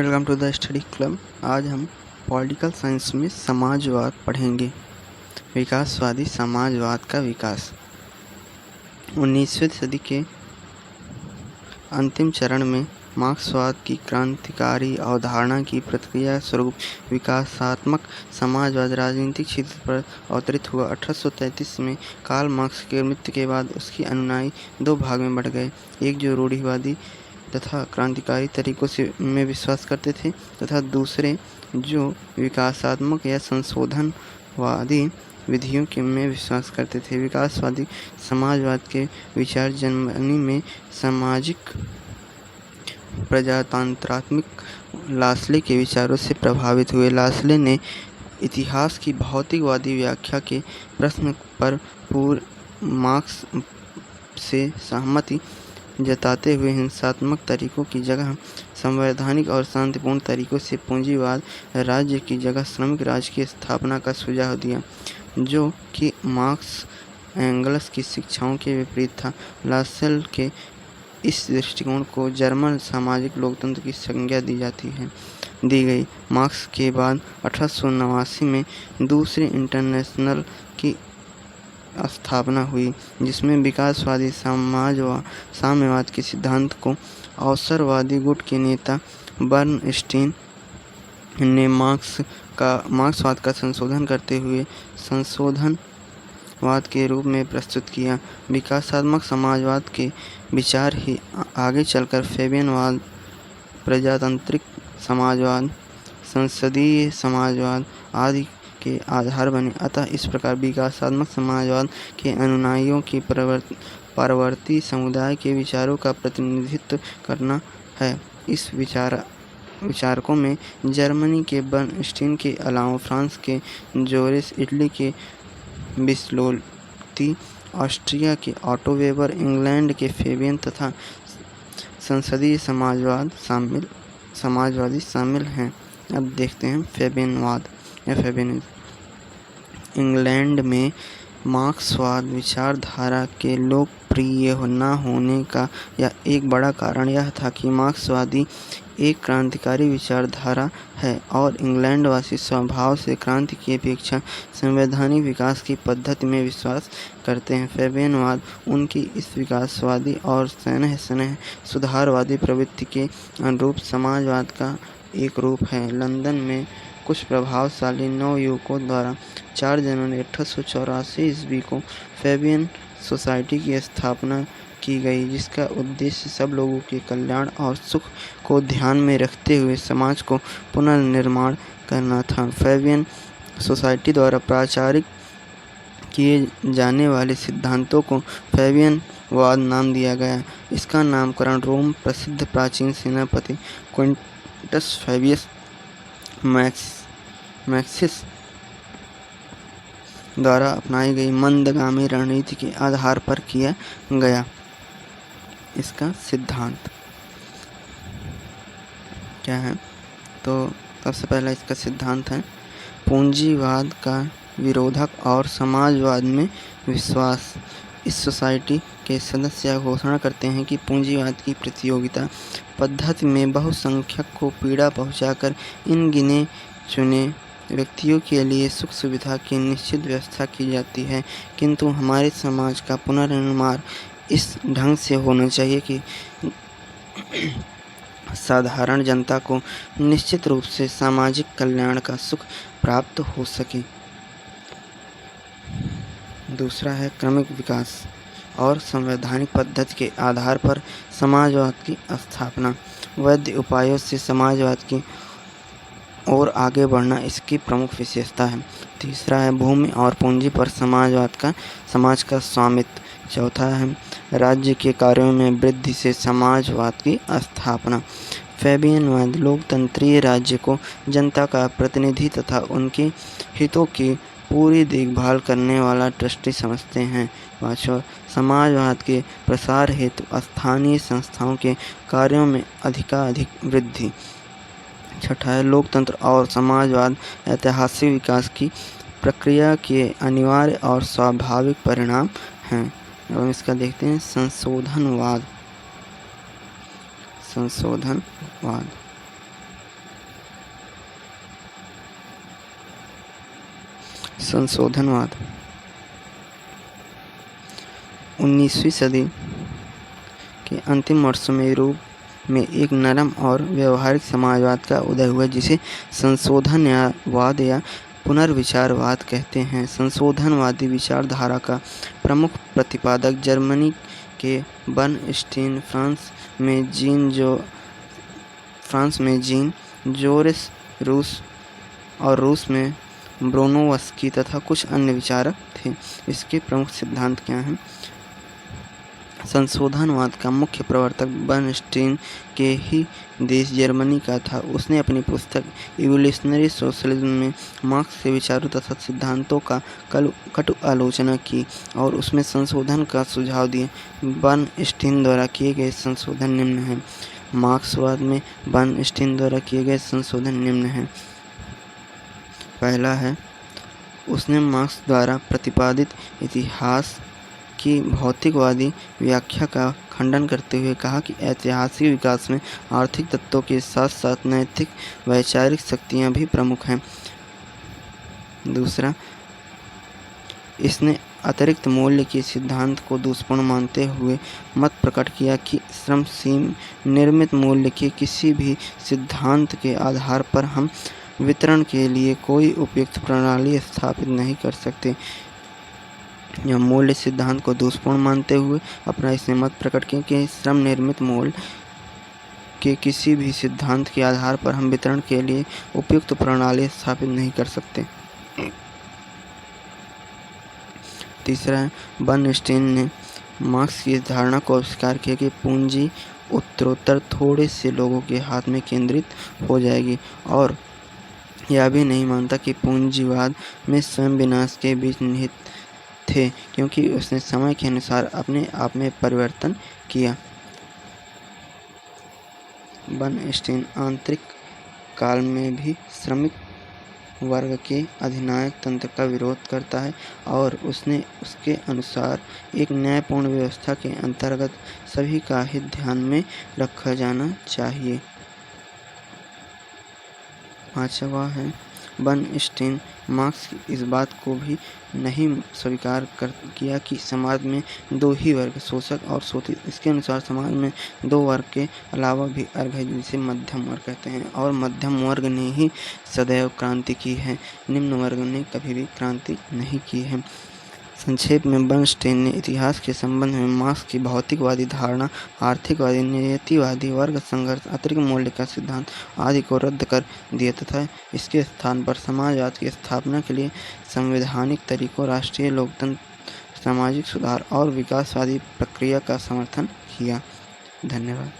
Welcome to the study club. आज हम political science में समाजवाद पढ़ेंगे। विकासवादी समाजवाद का विकास 19वीं सदी के अंतिम चरण में मार्क्सवाद की क्रांतिकारी अवधारणा की प्रतिक्रिया स्वरूप विकासात्मक समाजवाद राजनीतिक क्षेत्र पर अवतरित हुआ। 1833 में कार्ल मार्क्स के मृत्यु के बाद उसके अनुयायी दो भाग में बढ़ गए, एक जो रूढ़िवादी तथा क्रांतिकारी तरीकों से में विश्वास करते थे तथा दूसरे जो विकासात्मक या संशोधनवादी विधियों के में विश्वास करते थे। विकासवादी समाजवाद के विचार जर्मनी में सामाजिक प्रजातंत्रात्मक लासले के विचारों से प्रभावित हुए। लासले ने इतिहास की भौतिकवादी व्याख्या के प्रश्न पर मार्क्स से सहमति जताते हुए हिंसात्मक तरीकों की जगह संवैधानिक और शांतिपूर्ण तरीकों से पूंजीवाद राज्य की जगह श्रमिक राज्य की स्थापना का सुझाव दिया, जो कि मार्क्स एंगल्स की शिक्षाओं के विपरीत था। लासेल के इस दृष्टिकोण को जर्मन सामाजिक लोकतंत्र की संज्ञा दी गई। मार्क्स के बाद 1889 में दूसरी इंटरनेशनल की स्थापना हुई, जिसमें विकासवादी साम्यवाद के सिद्धांत को अवसरवादी गुट के नेता बर्नस्टीन ने मार्क्सवाद का संशोधन करते हुए संशोधनवाद के रूप में प्रस्तुत किया। विकासात्मक समाजवाद के विचार ही आगे चलकर फैबियनवाद, प्रजातांत्रिक समाजवाद, संसदीय समाजवाद आदि के आधार बने। अतः इस प्रकार विकासात्मक समाजवाद के अनुयायियों की परवर्ती समुदाय के विचारों का प्रतिनिधित्व करना है। इस विचारकों में जर्मनी के बर्नस्टीन के अलावा फ्रांस के जोरेस, इटली के बिस्लोत्ती, ऑस्ट्रिया के ऑटो वेबर, इंग्लैंड के फैबियन तथा संसदीय समाजवादी शामिल हैं। अब देखते हैं फैबियनवाद या फैबियनिज्म। इंग्लैंड में मार्क्सवाद विचारधारा के लोकप्रिय न होने का एक बड़ा कारण यह था कि मार्क्सवादी एक क्रांतिकारी विचारधारा है और इंग्लैंडवासी स्वभाव से क्रांति की अपेक्षा संवैधानिक विकास की पद्धति में विश्वास करते हैं। फैबियनवाद उनकी इस विकासवादी और सनेह सुधारवादी प्रवृत्ति के अनुरूप समाजवाद का एक रूप है। लंदन में कुछ प्रभावशाली नवयुवकों द्वारा 4 जनवरी 1884 ईस्वी को फैबियन सोसाइटी की स्थापना की गई, जिसका उद्देश्य सब लोगों के कल्याण और सुख को ध्यान में रखते हुए समाज को पुनर्निर्माण करना था। फैबियन सोसाइटी द्वारा प्रचारित किए जाने वाले सिद्धांतों को फैबियनवाद नाम दिया गया। इसका नामकरण रोम प्रसिद्ध प्राचीन सेनापति क्विंटस फैबियस मैक्सिस द्वारा अपनाई गई मंदगामी रणनीति के आधार पर किया गया। इसका सिद्धांत क्या है? तो सबसे पहला इसका सिद्धांत है पूंजीवाद का विरोधक और समाजवाद में विश्वास। इस सोसाइटी के सदस्य घोषणा करते हैं कि पूंजीवाद की प्रतियोगिता पद्धति में बहुसंख्यक को पीड़ा पहुंचाकर इन गिने चुने व्यक्तियों के लिए सुख सुविधा की निश्चित व्यवस्था की जाती है, किंतु हमारे समाज का पुनर्निर्माण इस ढंग से होना चाहिए कि साधारण जनता को निश्चित रूप से सामाजिक कल्याण का सुख प्राप्त हो सके। दूसरा है क्रमिक विकास और संवैधानिक पद्धति के आधार पर समाजवाद की स्थापना। वैध उपायों से समाजवाद की और आगे बढ़ना इसकी प्रमुख विशेषता है। तीसरा है भूमि और पूंजी पर समाज का स्वामित्व। चौथा है राज्य के कार्यों में वृद्धि से समाजवाद की स्थापना। फैबियनवाद लोकतंत्रीय राज्य को जनता का प्रतिनिधि तथा उनके हितों की पूरी देखभाल करने वाला ट्रस्टी समझते हैं। पांचवा समाजवाद के प्रसार हेतु स्थानीय संस्थाओं के कार्यों में अधिकाधिक वृद्धि। छठा है लोकतंत्र और समाजवाद ऐतिहासिक विकास की प्रक्रिया के अनिवार्य और स्वाभाविक परिणाम हैं। अब इसका देखते हैं संशोधनवाद। संशोधनवाद 19वीं सदी के अंतिम वर्षों में यूरोप में एक नरम और व्यवहारिक समाजवाद का उदय हुआ, जिसे संशोधनवाद या पुनर्विचारवाद कहते हैं। संशोधनवादी विचारधारा का प्रमुख प्रतिपादक जर्मनी के बर्नस्टीन, फ्रांस में जीन जोरेस रूस में ब्रोनोवस्की तथा कुछ अन्य विचारक थे। इसके प्रमुख सिद्धांत क्या हैं? संशोधनवाद का मुख्य प्रवर्तक बर्नस्टीन के ही देश जर्मनी का था। उसने अपनी पुस्तक इवोल्यूशनरी सोशलिज्म में मार्क्स के विचारों तथा सिद्धांतों का कटु आलोचना की और उसमें संशोधन का सुझाव दिया। बर्नस्टीन द्वारा किए गए संशोधन निम्न हैं। मार्क्सवाद में बर्नस्टीन द्वारा किए गए संशोधन निम्न हैं। पहला है, उसने मार्क्स द्वारा प्रतिपादित इतिहास की भौतिकवादी व्याख्या का खंडन करते हुए कहा कि ऐतिहासिक विकास में आर्थिक तत्वों के साथ साथ नैतिक वैचारिक शक्तियाँ भी प्रमुख हैं। दूसरा, इसने अतिरिक्त मूल्य के सिद्धांत को दुष्पूर्ण मानते हुए मत प्रकट किया कि श्रम से निर्मित मूल्य के किसी भी सिद्धांत के आधार पर हम वितरण के लिए कोई उपयुक्त प्रणाली स्थापित नहीं कर सकते। यह मूल्य सिद्धांत को दुष्पूर्ण मानते हुए अपना इसने मत प्रकट किया कि श्रम निर्मित मूल्य के किसी भी सिद्धांत के आधार पर हम वितरण के लिए उपयुक्त प्रणाली स्थापित नहीं कर सकते। तीसरा, बर्नस्टीन ने मार्क्स की इस धारणा को अस्वीकार किया कि पूंजी उत्तरोत्तर थोड़े से लोगों के हाथ में केंद्रित हो जाएगी और यह भी नहीं मानता कि पूंजीवाद में स्वयं विनाश के बीच निहित थे, क्योंकि उसने समय के अनुसार अपने आप में परिवर्तन किया। बर्नस्टीन आंतरिक काल में भी श्रमिक वर्ग के अधिनायक तंत्र का विरोध करता है और उसके अनुसार एक न्यायपूर्ण व्यवस्था के अंतर्गत सभी का हित ध्यान में रखा जाना चाहिए। पांचवा है, बर्नस्टीन मार्क्स की इस बात को भी नहीं स्वीकार किया कि समाज में दो ही वर्ग, शोषक और शोषित। इसके अनुसार समाज में दो वर्ग के अलावा भी वर्ग है, जिसे मध्यम वर्ग कहते हैं, और मध्यम वर्ग ने ही सदैव क्रांति की है, निम्न वर्ग ने कभी भी क्रांति नहीं की है। संक्षेप में बर्नस्टीन ने इतिहास के संबंध में मार्क्स की भौतिकवादी धारणा, आर्थिकवादी, नियतिवादी, वर्ग संघर्ष, अतिरिक्त मूल्य का सिद्धांत आदि को रद्द कर दिया तथा इसके स्थान पर समाजवाद की स्थापना के लिए संवैधानिक तरीकों, राष्ट्रीय लोकतंत्र, सामाजिक सुधार और विकासवादी प्रक्रिया का समर्थन किया। धन्यवाद।